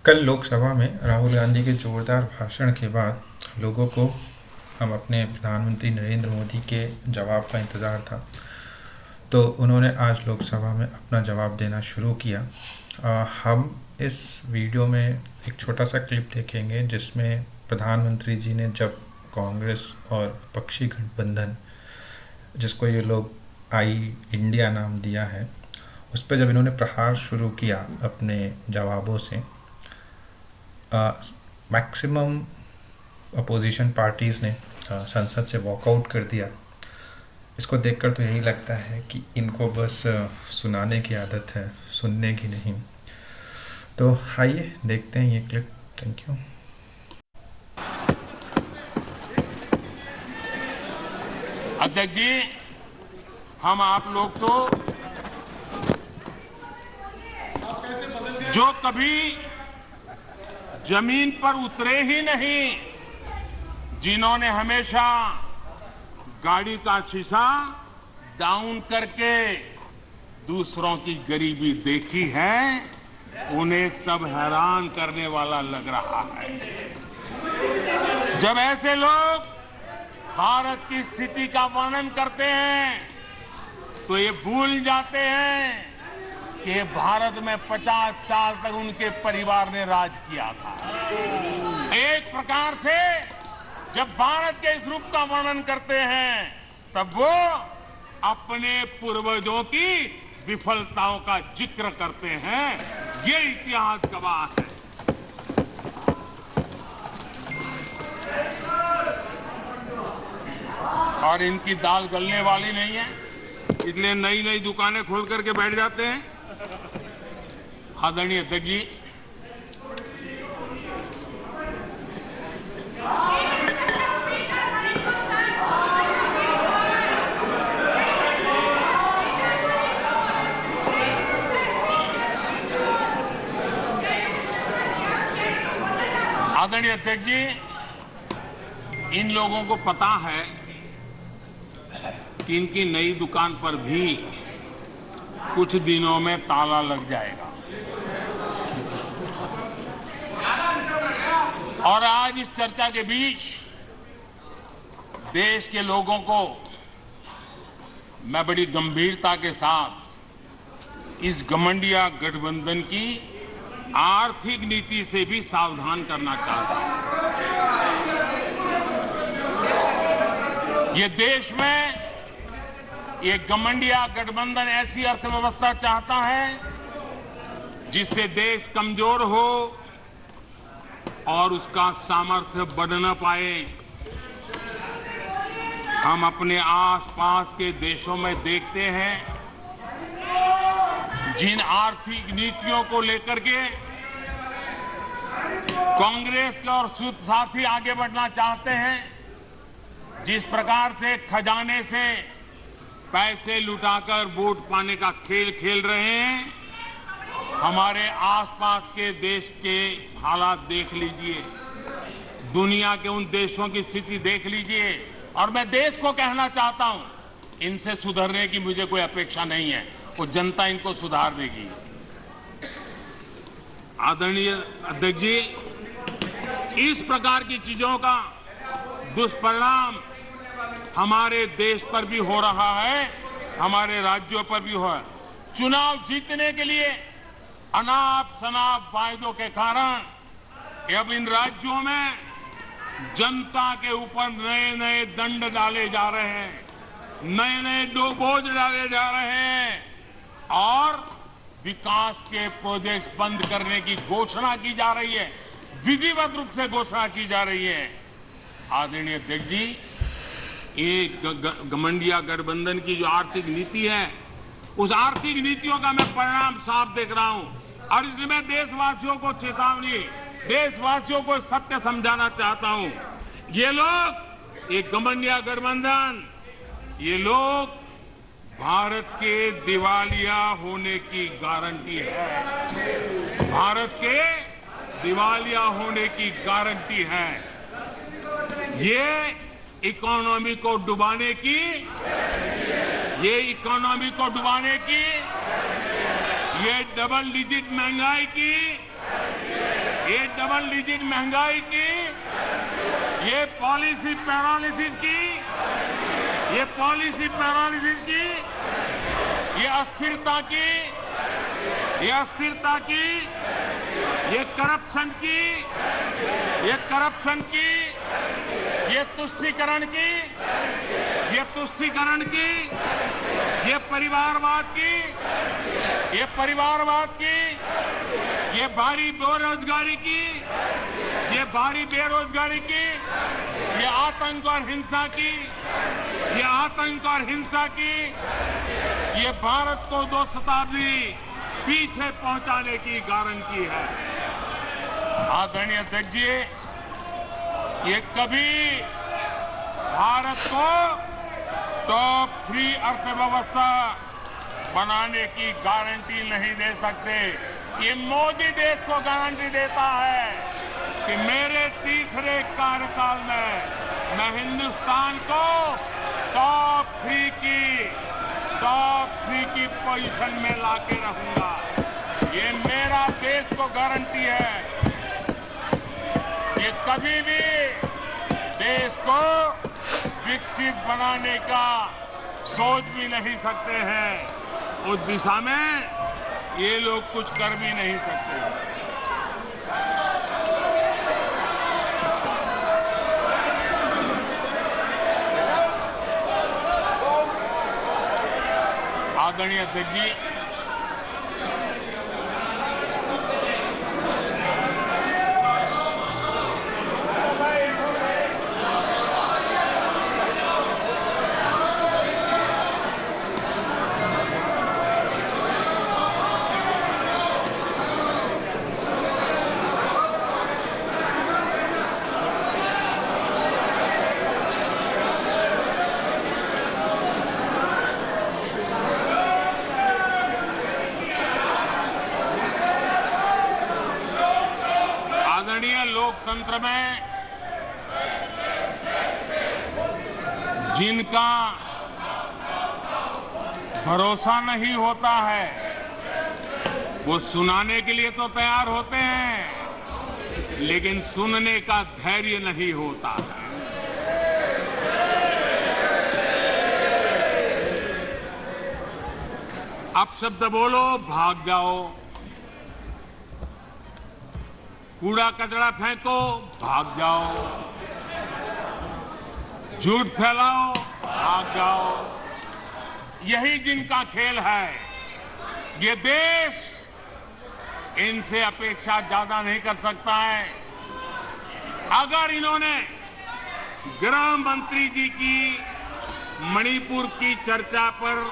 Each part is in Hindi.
कल लोकसभा में राहुल गांधी के जोरदार भाषण के बाद लोगों को हम अपने प्रधानमंत्री नरेंद्र मोदी के जवाब का इंतज़ार था। तो उन्होंने आज लोकसभा में अपना जवाब देना शुरू किया। हम इस वीडियो में एक छोटा सा क्लिप देखेंगे जिसमें प्रधानमंत्री जी ने जब कांग्रेस और विपक्षी गठबंधन, जिसको ये लोग आई इंडिया नाम दिया है, उस पर जब इन्होंने प्रहार शुरू किया अपने जवाबों से, मैक्सिमम अपोजिशन पार्टीज़ ने संसद से वॉकआउट कर दिया। इसको देखकर तो यही लगता है कि इनको बस सुनाने की आदत है, सुनने की नहीं। तो आइए देखते हैं ये क्लिप। Thank you. अध्यक्ष जी, हम आप लोग तो जो कभी जमीन पर उतरे ही नहीं, जिन्होंने हमेशा गाड़ी का शीशा डाउन करके दूसरों की गरीबी देखी है, उन्हें सब हैरान करने वाला लग रहा है। जब ऐसे लोग भारत की स्थिति का वर्णन करते हैं तो ये भूल जाते हैं कि भारत में 50 साल तक उनके परिवार ने राज किया था। एक प्रकार से जब भारत के इस रूप का वर्णन करते हैं तब वो अपने पूर्वजों की विफलताओं का जिक्र करते हैं। ये इतिहास गवाह है। और इनकी दाल गलने वाली नहीं है, इसलिए नई नई दुकानें खोल करके बैठ जाते हैं। आदरणीय अध्यक्ष जी, आदरणीय अध्यक्ष जी, इन लोगों को पता है कि इनकी नई दुकान पर भी कुछ दिनों में ताला लग जाएगा। और आज इस चर्चा के बीच देश के लोगों को मैं बड़ी गंभीरता के साथ इस घमंडिया गठबंधन की आर्थिक नीति से भी सावधान करना चाहता हूं। ये देश में ये घमंडिया गठबंधन ऐसी अर्थव्यवस्था चाहता है जिससे देश कमजोर हो और उसका सामर्थ्य बढ़ न पाए। हम अपने आसपास के देशों में देखते हैं जिन आर्थिक नीतियों को लेकर के कांग्रेस के और साथी आगे बढ़ना चाहते हैं, जिस प्रकार से खजाने से पैसे लुटाकर वोट पाने का खेल खेल रहे हैं, हमारे आसपास के देश के हालात देख लीजिए, दुनिया के उन देशों की स्थिति देख लीजिए। और मैं देश को कहना चाहता हूं, इनसे सुधरने की मुझे कोई अपेक्षा नहीं है, वो जनता इनको सुधार देगी। आदरणीय अध्यक्ष जी, इस प्रकार की चीजों का दुष्परिणाम हमारे देश पर भी हो रहा है, हमारे राज्यों पर भी हो रहा है। चुनाव जीतने के लिए अनाप शनाप वायदों के कारण अब इन राज्यों में जनता के ऊपर नए नए दंड डाले जा रहे हैं, नए नए बोझ डाले जा रहे हैं और विकास के प्रोजेक्ट्स बंद करने की घोषणा की जा रही है, विधिवत रूप से घोषणा की जा रही है। आदरणीय अध्यक्ष जी, ये घमंडिया गठबंधन की जो आर्थिक नीति है, उस आर्थिक नीतियों का मैं परिणाम साफ देख रहा हूं। और इसलिए मैं देशवासियों को चेतावनी, देशवासियों को सत्य समझाना चाहता हूं। ये लोग, ये घमंडिया गठबंधन, ये लोग भारत के दिवालिया होने की गारंटी है। भारत के दिवालिया होने की गारंटी है। ये इकोनॉमी को डुबाने की, ये इकोनॉमी को डुबाने की, ये डबल डिजिट महंगाई की, डबल डिजिट महंगाई की, ये पॉलिसी पैरालिसिस की, ये पॉलिसी पैरालिसिस की, ये अस्थिरता की, ये अस्थिरता की, ये करप्शन की, ये करप्शन की, ये तुष्टीकरण की, ये तुष्टीकरण की, ये परिवारवाद की, ये परिवारवाद की, ये भारी बेरोजगारी की, ये भारी बेरोजगारी की, ये आतंक और हिंसा की, ये आतंक और हिंसा की, ये भारत को 2 शताब्दी पीछे पहुंचाने की गारंटी है। आदरणीय अध्यक्ष जी, ये कभी भारत को टॉप 3 अर्थव्यवस्था बनाने की गारंटी नहीं दे सकते। ये मोदी देश को गारंटी देता है कि मेरे तीसरे कार्यकाल में मैं हिंदुस्तान को टॉप 3 की पोजीशन में लाके रहूंगा। ये मेरा देश को गारंटी है। ये कभी भी देश को विकसित बनाने का सोच भी नहीं सकते हैं। उस दिशा में ये लोग कुछ कर भी नहीं सकते। आदरणीय अध्यक्ष जी, लोकतंत्र में जिनका भरोसा नहीं होता है वो सुनाने के लिए तो तैयार होते हैं, लेकिन सुनने का धैर्य नहीं होता है। अपशब्द बोलो, भाग जाओ, कूड़ा कचरा फेंको, भाग जाओ, झूठ फैलाओ, भाग जाओ। यही जिनका खेल है। ये देश इनसे अपेक्षा ज्यादा नहीं कर सकता है। अगर इन्होंने गृह मंत्री जी की मणिपुर की चर्चा पर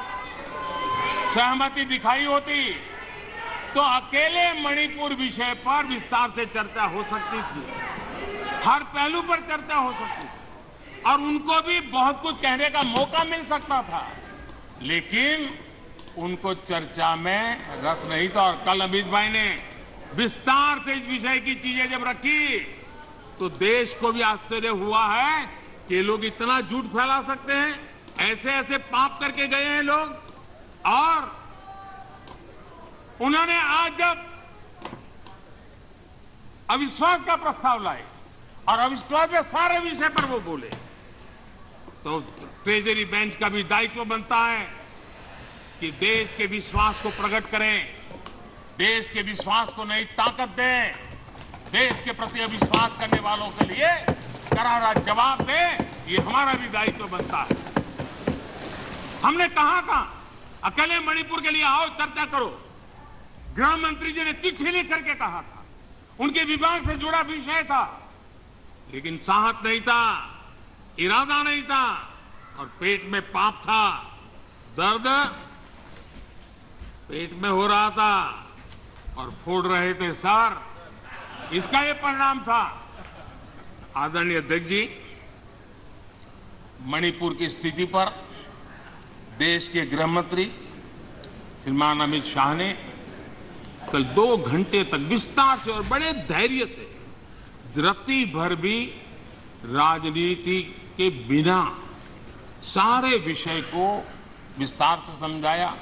सहमति दिखाई होती तो अकेले मणिपुर विषय पर विस्तार से चर्चा हो सकती थी, हर पहलू पर चर्चा हो सकती थी और उनको भी बहुत कुछ कहने का मौका मिल सकता था, लेकिन उनको चर्चा में रस नहीं था। और कल अमित भाई ने विस्तार से इस विषय की चीजें जब रखी तो देश को भी आश्चर्य हुआ है कि लोग इतना झूठ फैला सकते हैं, ऐसे ऐसे पाप करके गए हैं लोग। और उन्होंने आज जब अविश्वास का प्रस्ताव लाए और अविश्वास के सारे विषय पर वो बोले तो ट्रेजरी बेंच का भी दायित्व बनता है कि देश के विश्वास को प्रकट करें, देश के विश्वास को नई ताकत दें, देश के प्रति अविश्वास करने वालों के लिए करारा जवाब दें। ये हमारा भी दायित्व बनता है। हमने कहा था अकेले मणिपुर के लिए आओ, चर्चा करो। गृह मंत्री जी ने चिट्ठी लिख करके कहा था, उनके विभाग से जुड़ा विषय था, लेकिन साहस नहीं था, इरादा नहीं था और पेट में पाप था, दर्द पेट में हो रहा था और फोड़ रहे थे सर। इसका ये परिणाम था। आदरणीय अध्यक्ष जी, मणिपुर की स्थिति पर देश के गृह मंत्री श्रीमान अमित शाह ने कल 2 घंटे तक विस्तार से और बड़े धैर्य से रत्ती भर भी राजनीति के बिना सारे विषय को विस्तार से समझाया,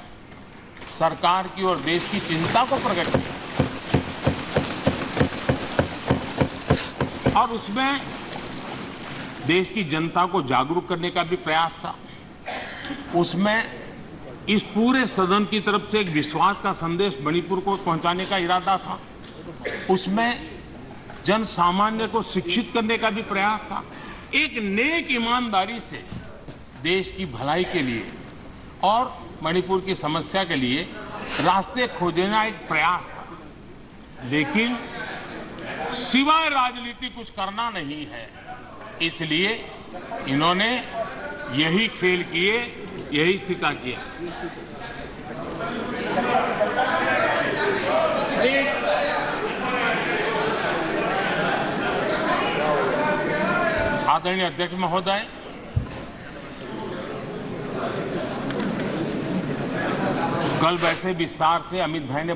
सरकार की और देश की चिंता को प्रकट किया। और उसमें देश की जनता को जागरूक करने का भी प्रयास था। उसमें इस पूरे सदन की तरफ से एक विश्वास का संदेश मणिपुर को पहुंचाने का इरादा था। उसमें जन सामान्य को शिक्षित करने का भी प्रयास था। एक नेक ईमानदारी से देश की भलाई के लिए और मणिपुर की समस्या के लिए रास्ते खोजना एक प्रयास था। लेकिन सिवाय राजनीति कुछ करना नहीं है, इसलिए इन्होंने यही खेल किए, यही स्थिति किया। आदरणीय अध्यक्ष महोदय, कल वैसे विस्तार से अमित भाई ने